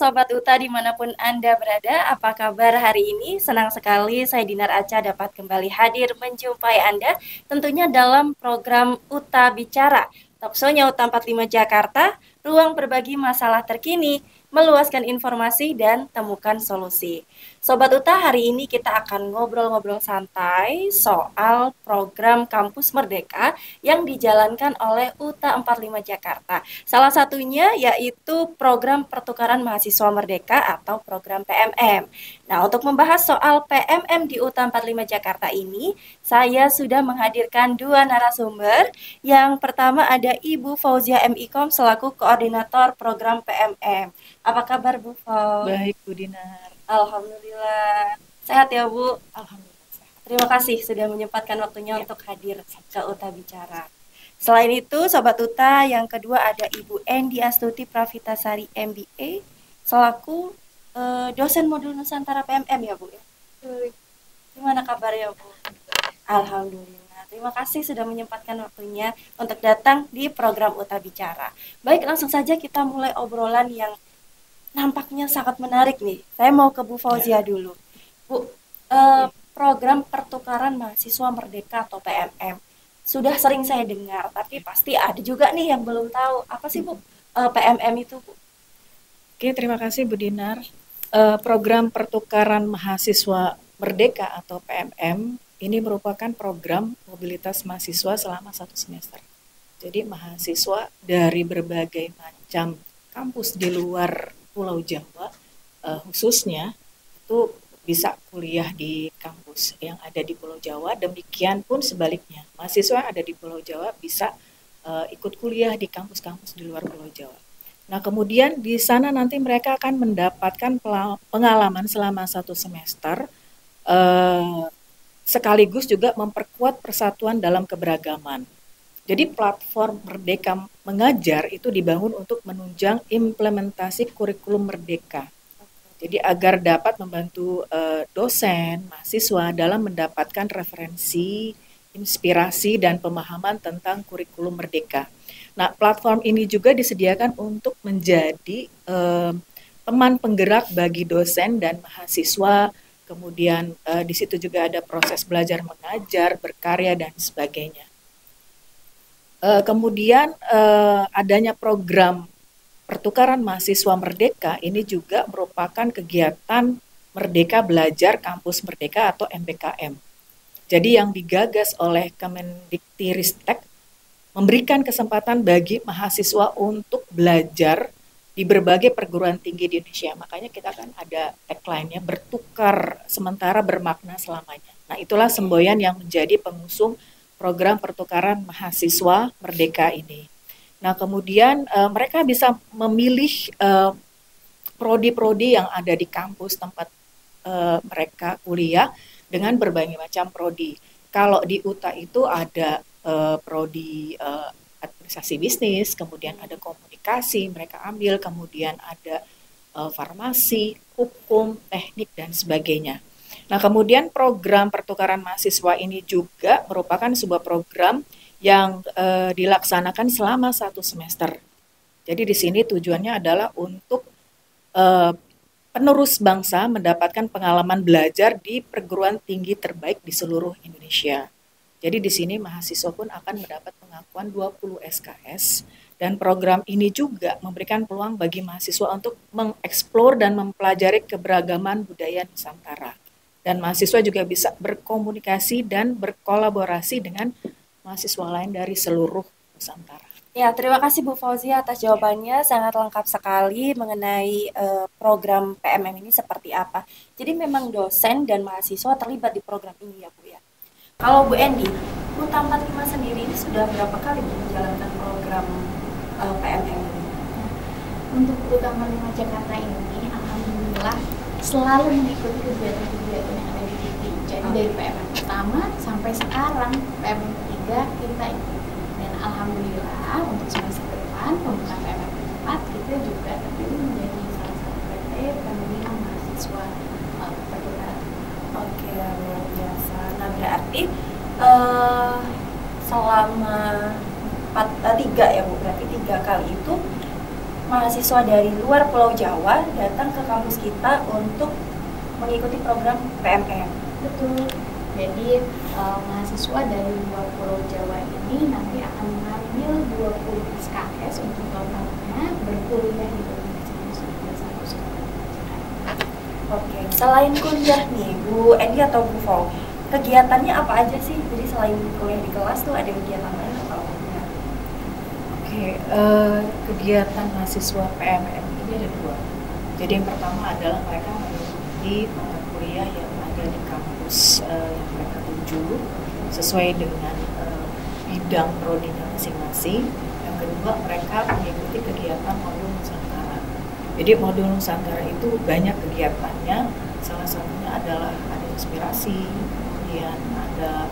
Sobat Uta dimanapun Anda berada, apa kabar hari ini? Senang sekali saya Dinar Aca dapat kembali hadir menjumpai Anda tentunya dalam program Uta Bicara. Talkshow-nya Uta 45 Jakarta, ruang berbagi masalah terkini, meluaskan informasi dan temukan solusi. Sobat Uta, hari ini kita akan ngobrol-ngobrol santai soal program Kampus Merdeka yang dijalankan oleh Uta 45 Jakarta. Salah satunya yaitu program pertukaran mahasiswa merdeka atau program PMM. Nah, untuk membahas soal PMM di UTA 45 Jakarta ini, saya sudah menghadirkan dua narasumber. Yang pertama ada Ibu Fauzia MIkom selaku koordinator program PMM. Apa kabar Bu Fau? Baik, Bu Dinar. Alhamdulillah. Sehat ya Bu? Alhamdulillah sehat. Terima kasih sudah menyempatkan waktunya untuk hadir ke UTA Bicara. Selain itu, Sobat Uta, yang kedua ada Ibu Endi Astuti Pravitasari MBA, selaku dosen modul Nusantara PMM ya Bu? Gimana kabarnya Bu? Alhamdulillah. Terima kasih sudah menyempatkan waktunya untuk datang di program Uta Bicara. Baik, langsung saja kita mulai obrolan yang nampaknya sangat menarik nih. Saya mau ke Bu Fauzia dulu. Bu, program pertukaran mahasiswa merdeka atau PMM sudah sering saya dengar, tapi pasti ada juga nih yang belum tahu apa sih Bu PMM itu Bu? Oke, terima kasih Bu Dinar. Program pertukaran mahasiswa merdeka atau PMM ini merupakan program mobilitas mahasiswa selama 1 semester. Jadi mahasiswa dari berbagai macam kampus di luar Pulau Jawa khususnya itu bisa kuliah di kampus yang ada di Pulau Jawa. Demikian pun sebaliknya, mahasiswa yang ada di Pulau Jawa bisa ikut kuliah di kampus-kampus di luar Pulau Jawa. Nah, kemudian di sana nanti mereka akan mendapatkan pengalaman selama 1 semester, sekaligus juga memperkuat persatuan dalam keberagaman. Jadi platform Merdeka Mengajar itu dibangun untuk menunjang implementasi kurikulum merdeka. Jadi agar dapat membantu dosen, mahasiswa dalam mendapatkan referensi, inspirasi, dan pemahaman tentang kurikulum merdeka. Nah, platform ini juga disediakan untuk menjadi teman penggerak bagi dosen dan mahasiswa. Kemudian di situ juga ada proses belajar mengajar, berkarya, dan sebagainya. Kemudian adanya program pertukaran mahasiswa merdeka ini juga merupakan kegiatan Merdeka Belajar Kampus Merdeka atau MBKM. Jadi yang digagas oleh Kemendikti-Ristek memberikan kesempatan bagi mahasiswa untuk belajar di berbagai perguruan tinggi di Indonesia. Makanya kita kan ada tagline-nya, bertukar sementara bermakna selamanya. Nah, itulah semboyan yang menjadi pengusung program pertukaran mahasiswa merdeka ini. Nah, kemudian mereka bisa memilih prodi-prodi yang ada di kampus tempat mereka kuliah dengan berbagai macam prodi. Kalau di UTA itu ada prodi administrasi bisnis, kemudian ada komunikasi, mereka ambil, kemudian ada farmasi, hukum, teknik, dan sebagainya. Nah, kemudian program pertukaran mahasiswa ini juga merupakan sebuah program yang dilaksanakan selama 1 semester. Jadi di sini tujuannya adalah untuk penerus bangsa mendapatkan pengalaman belajar di perguruan tinggi terbaik di seluruh Indonesia. Jadi di sini mahasiswa pun akan mendapat pengakuan 20 SKS, dan program ini juga memberikan peluang bagi mahasiswa untuk mengeksplor dan mempelajari keberagaman budaya Nusantara. Dan mahasiswa juga bisa berkomunikasi dan berkolaborasi dengan mahasiswa lain dari seluruh Nusantara. Ya, terima kasih Bu Fauzia atas jawabannya, sangat lengkap sekali mengenai program PMM ini seperti apa. Jadi memang dosen dan mahasiswa terlibat di program ini ya Bu ya. Kalau Bu Endi, UTA 45 sendiri ini sudah berapa kali menjalankan program PMM ini? Untuk UTA 45 Jakarta ini, alhamdulillah selalu mengikuti kegiatan-kegiatan yang ada di TV. Jadi dari PMM pertama sampai sekarang PMM ketiga kita ikuti. Dan alhamdulillah untuk semester ke depan pembukaan PMM keempat kita juga terpilih menjadi salah satu PT pembimbing mahasiswa pertukaran. Oke, luar biasa. Nah, berarti selama 3 ya Bu, berarti 3 kali itu mahasiswa dari luar Pulau Jawa datang ke kampus kita untuk mengikuti program PMM. Betul. Jadi mahasiswa dari luar Pulau Jawa ini nanti akan mengambil 20 SKS untuk totalnya berkuliah di Universitas Satu Jakarta. Oke, selain kuliah nih, Bu Endi atau Bu Fau, kegiatannya apa aja sih? Jadi selain kuliah di kelas tuh ada kegiatan lain atau enggak? Oke, kegiatan mahasiswa PMM ini ada dua. Jadi yang pertama adalah mereka mengikuti mata kuliah yang ada di kampus yang mereka tuju sesuai dengan bidang prodinya masing-masing. Yang kedua, mereka mengikuti kegiatan modul Nusantara. Jadi modul Nusantara itu banyak kegiatannya. Salah satunya adalah ada inspirasi, kemudian ada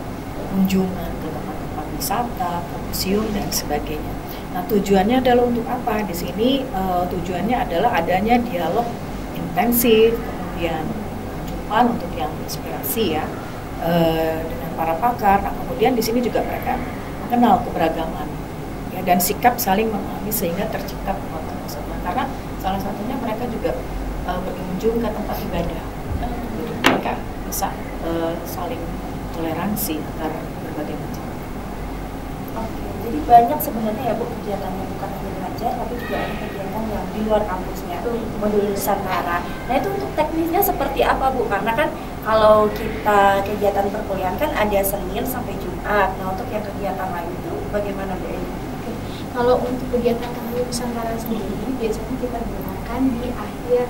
kunjungan ke tempat-tempat wisata, ke museum dan sebagainya. Nah, tujuannya adalah untuk apa? Di sini tujuannya adalah adanya dialog intensif, kemudian perjumpaan untuk yang inspirasi ya dengan para pakar. Nah, kemudian di sini juga mereka mengenal keberagaman ya, dan sikap saling memahami sehingga tercipta kekuatan persatuan. Karena salah satunya mereka juga berkunjung ke tempat ibadah. Jadi mereka bisa saling toleransi antara berbagai macam. Oke, jadi banyak sebenarnya ya Bu kegiatannya, bukan hanya belajar tapi juga ada kegiatan yang di luar kampusnya, modul Nusantara. Nah itu untuk teknisnya seperti apa Bu? Karena kan kalau kita kegiatan perkuliahan kan ada Senin sampai Jumat. Nah untuk yang kegiatan lain itu bagaimana Bu Eni? Kalau untuk kegiatan modul Nusantara sendiri biasanya kita gunakan di akhir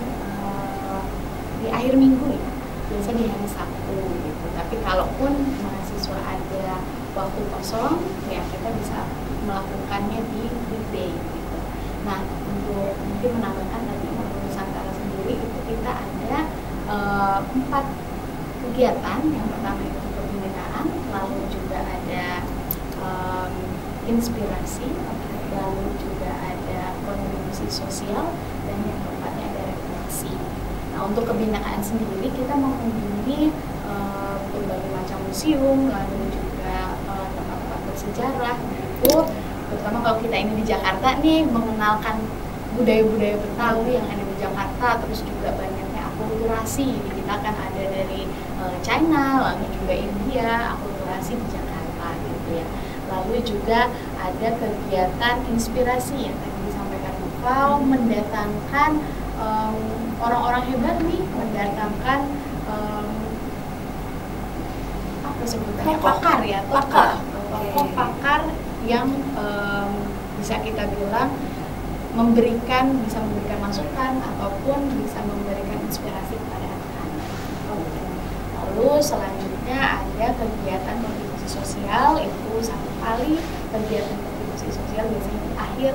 minggu ya, biasanya di hari Sabtu gitu. Tapi kalaupun mahasiswa ada waktu kosong ya kita bisa melakukannya di weekday gitu. Nah untuk mungkin menambahkan tadi modul Nusantara sendiri itu kita ada 4 kegiatan. Yang pertama itu pembinaan, lalu juga ada inspirasi, lalu juga ada kontribusi sosial, dan yang keempatnya ada refleksi. Nah untuk kebinaan sendiri kita mengunjungi berbagai macam museum, lalu juga tempat-tempat bersejarah gitu. Terutama kalau kita ini di Jakarta nih, mengenalkan budaya-budaya Betawi yang ada di Jakarta, terus juga banyaknya akulturasi. Kita kan ada dari China, lalu juga India, akulturasi di Jakarta gitu ya. Lalu juga ada kegiatan inspirasi yang tadi disampaikan Bu Fau, mendatangkan orang-orang hebat nih, mendatangkan apa sebutannya, pakar ya, tokoh pakar yang bisa kita bilang bisa memberikan masukan ataupun bisa memberikan inspirasi kepada anak-anak. Lalu selanjutnya ada kegiatan kontribusi sosial, itu satu kali kegiatan kontribusi sosial biasanya di akhir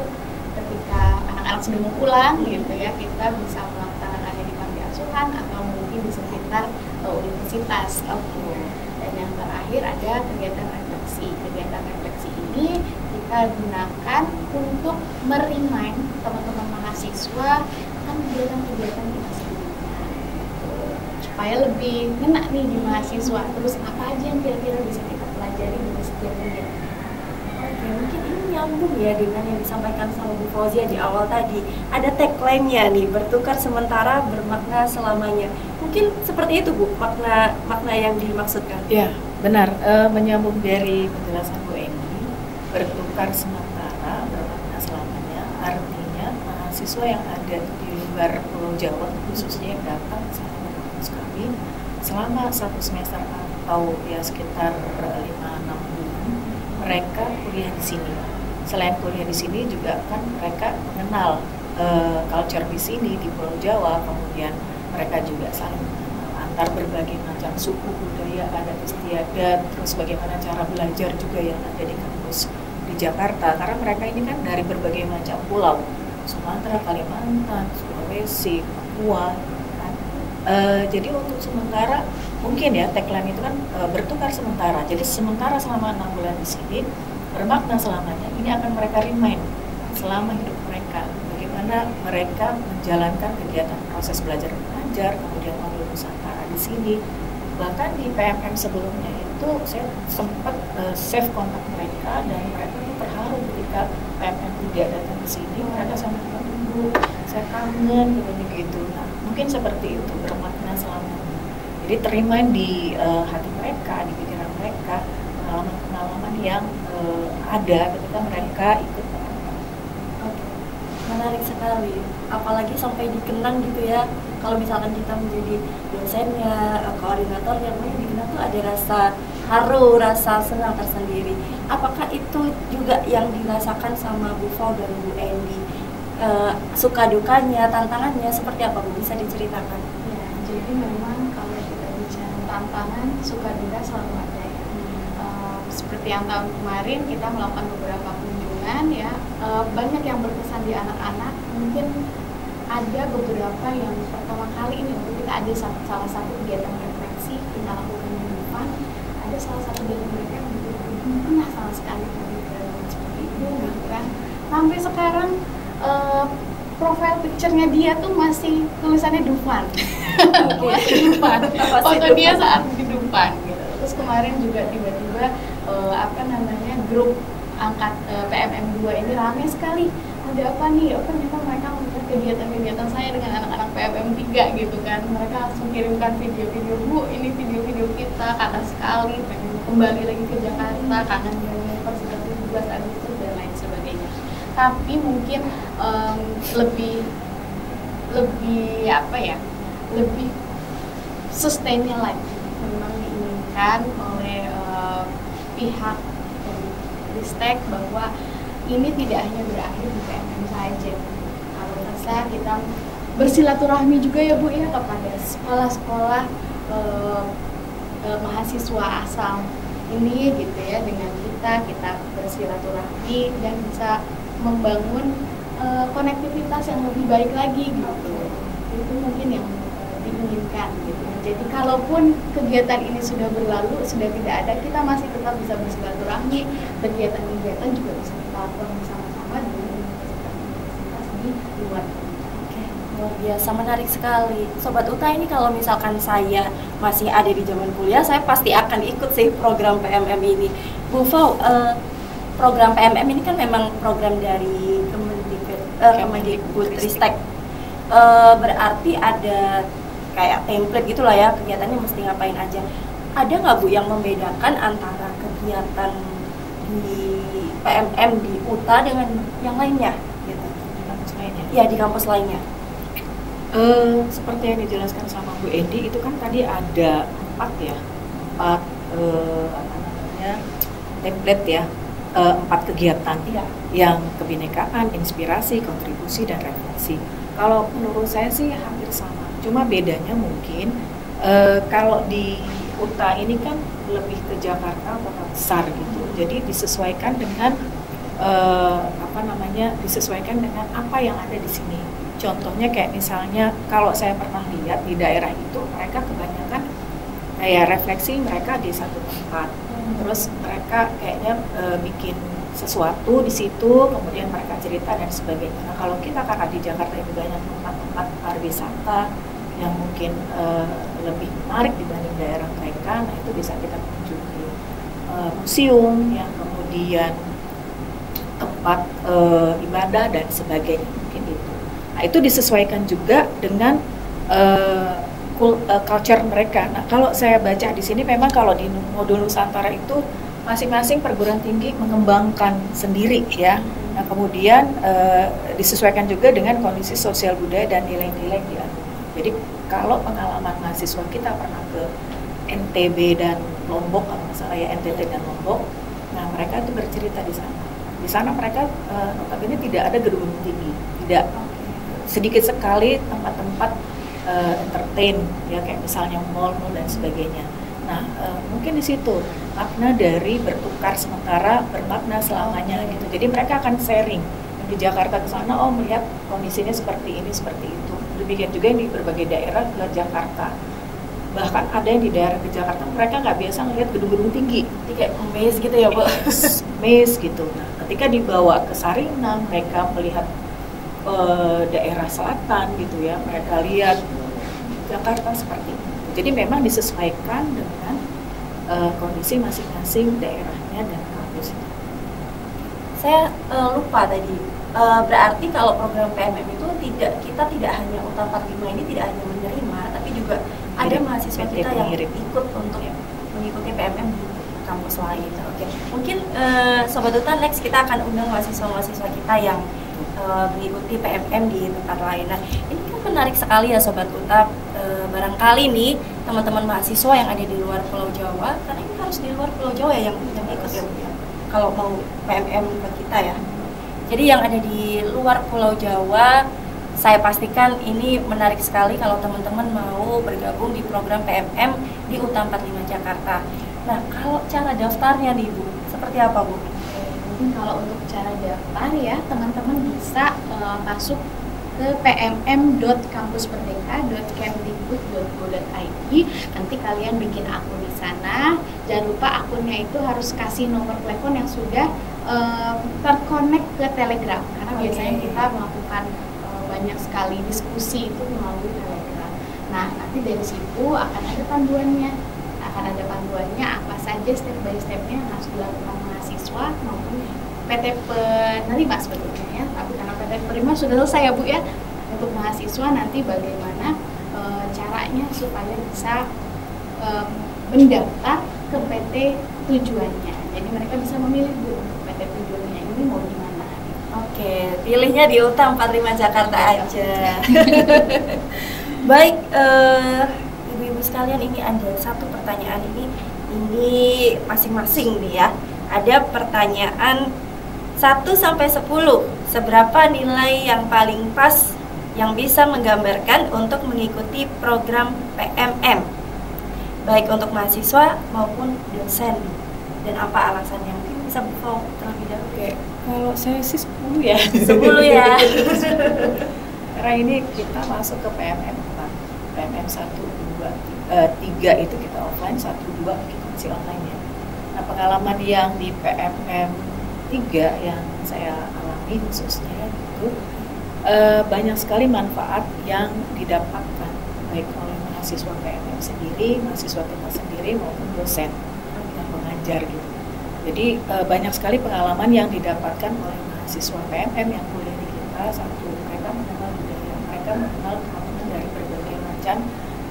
ketika anak-anak sudah mau pulang gitu ya, kita bisa melaksanakannya di panti asuhan atau mungkin di sekitar universitas gitu. Dan yang terakhir ada kegiatan refleksi. Kegiatan refleksi ini kita gunakan untuk merimain teman-teman mahasiswa tentang kegiatan-kegiatan kita sebelumnya gitu, supaya lebih ngena nih di mahasiswa. Terus apa aja yang kira-kira bisa kita pelajari dari setiap kegiatan. Oke, mungkin ini nyambung ya dengan yang disampaikan sama Bu Fauzia di awal tadi. Ada tagline-nya nih, bertukar sementara bermakna selamanya. Mungkin seperti itu Bu, makna yang dimaksudkan. Ya, benar. Menyambung dari penjelasan Bu Eni, bertukar sementara bermakna selamanya. Artinya mahasiswa yang ada di luar Pulau Jawa, khususnya yang datang selama kampus kami, selama 1 semester atau ya sekitar 5-6 bulan, mereka kuliah di sini. Selain kuliah di sini juga kan mereka mengenal culture di sini di Pulau Jawa, kemudian mereka juga saling mengenal antar berbagai macam suku, budaya, adat istiadat, terus bagaimana cara belajar juga yang ada di kampus di Jakarta. Karena mereka ini kan dari berbagai macam pulau, Sumatera, Kalimantan, Sulawesi, Papua, kan. Jadi untuk sementara mungkin ya tagline itu kan bertukar sementara. Jadi sementara selama 6 bulan di sini bermakna selamanya. Ini akan mereka remind selama hidup mereka bagaimana mereka menjalankan kegiatan proses belajar mengajar, kemudian modul Nusantara di sini. Bahkan di PMM sebelumnya itu saya sempat save kontak mereka dan mereka terharu ketika PMM tidak datang ke sini. Mereka sangat menunggu Bu, saya kangen gitu. Nah, mungkin seperti itu bermakna selamanya. Jadi terima di hati mereka, di pikiran mereka pengalaman-pengalaman yang ada ketika mereka ikut PMM. Oke, menarik sekali. Apalagi sampai dikenang gitu ya. Kalau misalkan kita menjadi dosennya, koordinatornya, makanya dikenang tuh ada rasa haru, rasa senang tersendiri. Apakah itu juga yang dirasakan sama Bu Fau dan Bu Endi? Suka dukanya, tantangannya seperti apa Bu? Bisa diceritakan? Ya, jadi memang kalau kita bicara tantangan, suka duka selalu ada ya. Seperti yang tahun kemarin kita melakukan beberapa kunjungan ya, banyak yang berkesan di anak-anak. Mungkin ada beberapa yang pertama kali ini waktu kita ada salah satu kegiatan refleksi kita lakukan di depan, ada salah satu dari mereka yang belum pernah sama sekali berbicara seperti itu gitu kan. Sampai sekarang profile picture-nya dia tuh masih tulisannya Dufan. Dufan. Foto dia saat di Dufan gitu. Terus kemarin juga tiba-tiba grup angkat PMM 2 ini ramai sekali. Ada apa nih? Oh, ternyata mereka melihat kegiatan-kegiatan saya dengan anak-anak PMM 3 gitu kan. Mereka langsung kirimkan video-video, Bu, ini video-video kita, kangen sekali, pengen kembali lagi ke Jakarta, kangen dengan Universitas 17 Agustus dan lain sebagainya. Tapi mungkin lebih sustainnya lagi memang diinginkan oleh pihak Ristek bahwa ini tidak hanya berakhir di PMM saja. Kalau bisa kita bersilaturahmi juga ya Bu ya kepada sekolah-sekolah mahasiswa asal ini gitu ya, dengan kita bersilaturahmi dan bisa membangun konektivitas yang lebih baik lagi gitu. Itu mungkin yang diinginkan gitu. Jadi kalaupun kegiatan ini sudah berlalu, sudah tidak ada, kita masih tetap bisa bersilaturahmi, kegiatan-kegiatan juga bisa kita lakukan bersama-sama dengan universitas di luar. Oke, luar biasa, menarik sekali. Sobat Uta, ini kalau misalkan saya masih ada di zaman kuliah, saya pasti akan ikut sih program PMM ini. Bu Fau, program PMM ini kan memang program dari Kemendikbudristek. Berarti ada kayak template gitulah ya, kegiatannya mesti ngapain aja. Ada nggak Bu yang membedakan antara kegiatan di PMM di UTA dengan yang lainnya? Gitu. Di kampus lainnya? Ya, di kampus lainnya. Seperti yang dijelaskan sama Bu Endi, itu kan tadi ada empat template ya, 4 kegiatan yang kebinekaan, inspirasi, kontribusi, dan refleksi. Kalau menurut saya sih hampir sama. Cuma bedanya mungkin kalau di UTA ini kan lebih ke Jakarta, kota besar gitu. Jadi disesuaikan dengan disesuaikan dengan apa yang ada di sini. Contohnya kayak misalnya kalau saya pernah lihat di daerah itu mereka kebanyakan kayak refleksi mereka di satu tempat. Terus mereka kayaknya bikin sesuatu di situ, kemudian mereka cerita dan sebagainya. Nah, kalau kita karena di Jakarta itu banyak tempat-tempat pariwisata yang mungkin lebih menarik dibanding daerah mereka, nah itu bisa kita kunjungi museum, yang kemudian tempat ibadah dan sebagainya, mungkin itu. Nah, itu disesuaikan juga dengan culture mereka. Nah, kalau saya baca di sini memang kalau di modul Nusantara itu masing-masing perguruan tinggi mengembangkan sendiri ya. Nah, kemudian disesuaikan juga dengan kondisi sosial budaya dan nilai-nilai dia. Jadi kalau pengalaman mahasiswa kita pernah ke NTB dan Lombok, kalau nggak salah ya, NTT dan Lombok, nah mereka itu bercerita di sana. Di sana mereka notabene tidak ada gedung tinggi, tidak, sedikit sekali tempat-tempat entertain ya, kayak misalnya mall dan sebagainya. Nah, mungkin di situ makna dari bertukar sementara bermakna selamanya gitu. Jadi mereka akan sharing di Jakarta ke sana, oh melihat kondisinya seperti ini, seperti itu. Demikian juga yang di berbagai daerah ke Jakarta. Bahkan ada yang di daerah ke Jakarta mereka nggak biasa ngelihat gedung-gedung tinggi, kayak maze gitu ya Bu. Maze gitu. Nah, ketika dibawa ke Sarinah, mereka melihat daerah selatan gitu ya, mereka lihat Jakarta seperti itu. Jadi memang disesuaikan dengan kondisi masing-masing daerahnya dan kampusnya. Saya lupa tadi Berarti kalau program PMM itu kita tidak hanya UTA 45 ini tidak hanya menerima, tapi juga ada mahasiswa kita yang ikut untuk mengikuti PMM di kampus lain. Oke, mungkin Sobat UTA next kita akan undang mahasiswa-mahasiswa kita yang mengikuti PMM di tempat lain. Nah, ini kan menarik sekali ya Sobat UTA. Barangkali nih teman-teman mahasiswa yang ada di luar Pulau Jawa, karena ini harus di luar Pulau Jawa ya yang ikut ya, kalau mau PMM ke kita ya. Jadi yang ada di luar Pulau Jawa, saya pastikan ini menarik sekali kalau teman-teman mau bergabung di program PMM di UTA 45 Jakarta. Nah, kalau cara daftarnya nih Bu, seperti apa Bu? Mungkin kalau untuk cara daftar ya, teman-teman bisa masuk ke pmm.kampusmerdeka.kemdikbud.go.id. Nanti kalian bikin akun di sana. Jangan lupa akunnya itu harus kasih nomor telepon yang sudah terkonek ke Telegram, karena biasanya kita melakukan banyak sekali diskusi itu melalui Telegram. Nah, nanti dari situ akan ada panduannya, apa saja step by stepnya yang harus dilakukan mahasiswa maupun PT penerima sebetulnya ya. Tapi karena PT penerima sudah selesai ya Bu ya, untuk mahasiswa nanti bagaimana caranya supaya bisa mendaftar ke PT tujuannya. Jadi mereka bisa memilih Bu, PT tujuannya ini mau di mana. Oke, pilihnya di UTA 45 Jakarta aja. Baik, ibu-ibu sekalian, ini ada satu pertanyaan ini masing-masing nih ya. Ada pertanyaan 1 sampai 10. Seberapa nilai yang paling pas yang bisa menggambarkan untuk mengikuti program PMM? Baik untuk mahasiswa maupun dosen. Dan apa alasannya? Mungkin bisa buka terlebih dahulu. Oke, kalau saya sih 10 ya. 10 ya. Karena ini kita masuk ke PMM 4. PMM 1, 2, 3 itu kita offline, 1, 2 kita masih online ya. Nah, pengalaman yang di PMM 3 yang saya alami khususnya itu banyak sekali manfaat yang didapatkan baik oleh mahasiswa PMM sendiri, mahasiswa kita sendiri maupun dosen yang mengajar gitu. Jadi banyak sekali pengalaman yang didapatkan oleh mahasiswa PMM yang kuliah di kita. Satu, mereka mengenal budaya, mereka mengenal keamanan dari berbagai macam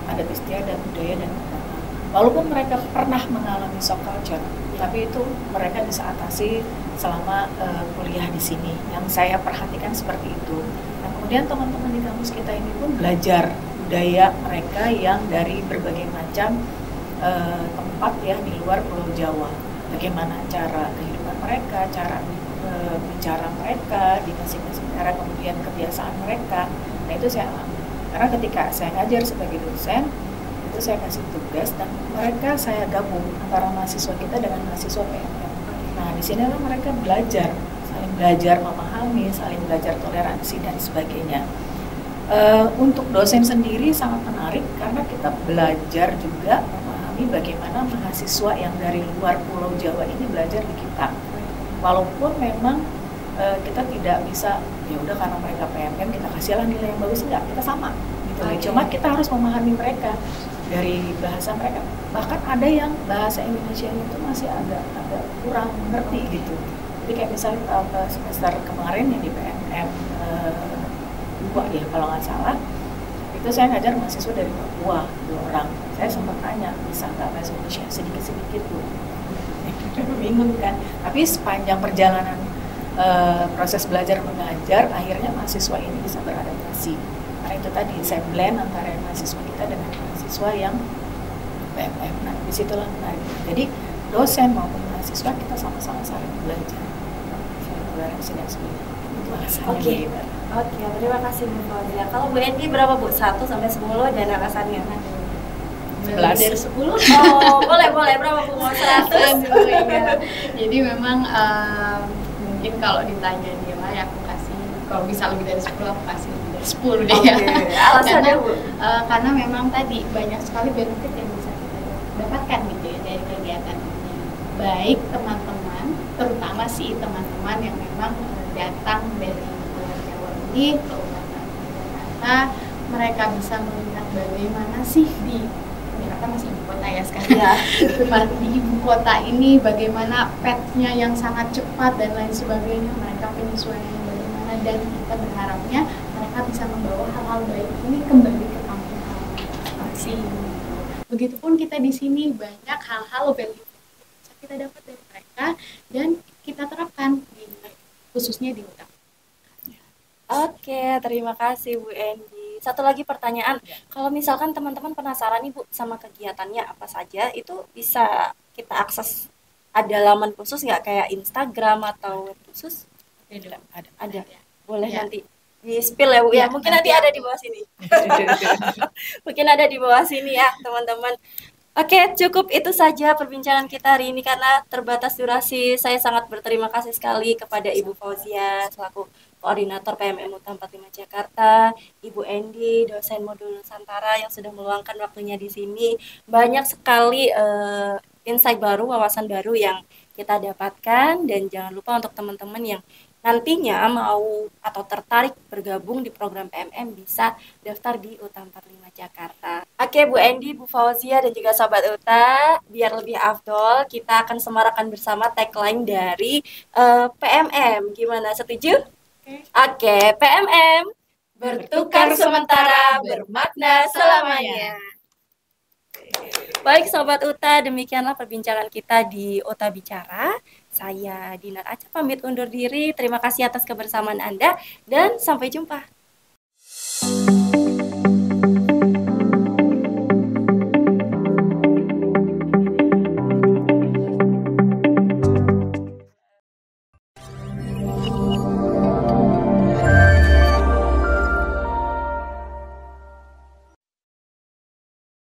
adat istiadat, budaya dan agama. Walaupun mereka pernah mengalami shock culture, tapi itu mereka bisa atasi selama kuliah di sini. Yang saya perhatikan seperti itu. Nah, kemudian teman-teman di kampus kita ini pun belajar budaya mereka yang dari berbagai macam tempat ya di luar Pulau Jawa. Bagaimana cara kehidupan mereka, cara bicara mereka di masing-masing daerah, kemudian kebiasaan mereka. Nah, itu saya alami. Karena ketika saya ngajar sebagai dosen, itu saya kasih tugas dan mereka saya gabung antara mahasiswa kita dengan mahasiswa PMM. Nah, di sinilah mereka belajar, saling belajar memahami, saling belajar toleransi dan sebagainya. Untuk dosen sendiri sangat menarik karena kita belajar juga memahami bagaimana mahasiswa yang dari luar Pulau Jawa ini belajar di kita. Walaupun memang kita tidak bisa, ya udah karena mereka PMM kita kasihlah nilai yang bagus, enggak, kita sama gitu. Cuma kita harus memahami mereka dari bahasa mereka. Bahkan ada yang bahasa Indonesia itu masih agak kurang mengerti gitu. Jadi kayak misalnya semester kemarin yang di PMM 2 ya kalau nggak salah, itu saya ngajar mahasiswa dari Papua 2 orang. Saya sempat tanya, bisa nggak bahasa Indonesia sedikit-sedikit Bu? Bingung kan? Tapi sepanjang perjalanan proses belajar mengajar, akhirnya mahasiswa ini bisa beradaptasi. Karena itu tadi saya blend antara mahasiswa kita dengan mahasiswa yang PMM. Nah, disitulah menarik. Jadi dosen maupun mahasiswa kita sama-sama saling belajar. Saling toleransi dan sebagainya. Oke, terima kasih Bu Fauzia. Kalau Bu Edi berapa Bu? 1 sampai 10 dan alasannya? 11 dari 10. Oh, boleh berapa Bu? Mau 100? Jadi memang mungkin kalau ditanya nilai aku kasih, kalau bisa lebih dari 10 aku kasih lebih dari 10 deh ya. Alasannya Bu? Karena memang tadi banyak sekali benefit yang bisa kita dapatkan gitu ya dari kegiatan ini. Baik teman-teman, terutama sih teman-teman yang memang datang dari Pulau Jawa ini ke UTA Jakarta, mereka bisa melihat bagaimana sih di Jakarta masih ibu kota ya sekarang ya. Di ibu kota ini bagaimana petnya yang sangat cepat dan lain sebagainya, mereka penyesuaiannya bagaimana, sana, dan kita berharapnya mereka bisa membawa hal-hal baik ini kembali ke kampung halaman masing-masing. Begitupun kita di sini banyak hal-hal value yang bisa kita dapat dari mereka dan kita terapkan khususnya di UTA. Oke, terima kasih Bu Endi. Satu lagi pertanyaan, kalau misalkan teman-teman penasaran nih Bu sama kegiatannya apa saja, itu bisa kita akses, ada laman khusus nggak kayak Instagram atau web khusus? Ada. Boleh Ya. nanti di spill ya Bu ya. Ya, Mungkin nanti nanti ada aku- di bawah sini. Mungkin ada di bawah sini ya teman-teman. Oke, cukup itu saja perbincangan kita hari ini karena terbatas durasi. Saya sangat berterima kasih sekali kepada Ibu Fauzia selaku Koordinator PMM UTA 45 Jakarta, Ibu Endi, dosen modul Nusantara yang sudah meluangkan waktunya di sini. Banyak sekali insight baru, wawasan baru yang kita dapatkan, dan jangan lupa untuk teman-teman yang nantinya mau atau tertarik bergabung di program PMM bisa daftar di UTA 45 Jakarta. Oke Bu Endi, Bu Fauzia, dan juga Sobat UTA, biar lebih afdol, kita akan semarakan bersama tagline dari PMM. Gimana, setuju? Oke, PMM, bertukar sementara, bermakna selamanya. Baik Sobat UTA, demikianlah perbincangan kita di UTA Bicara. Saya Dinar Aca pamit undur diri. Terima kasih atas kebersamaan Anda dan sampai jumpa.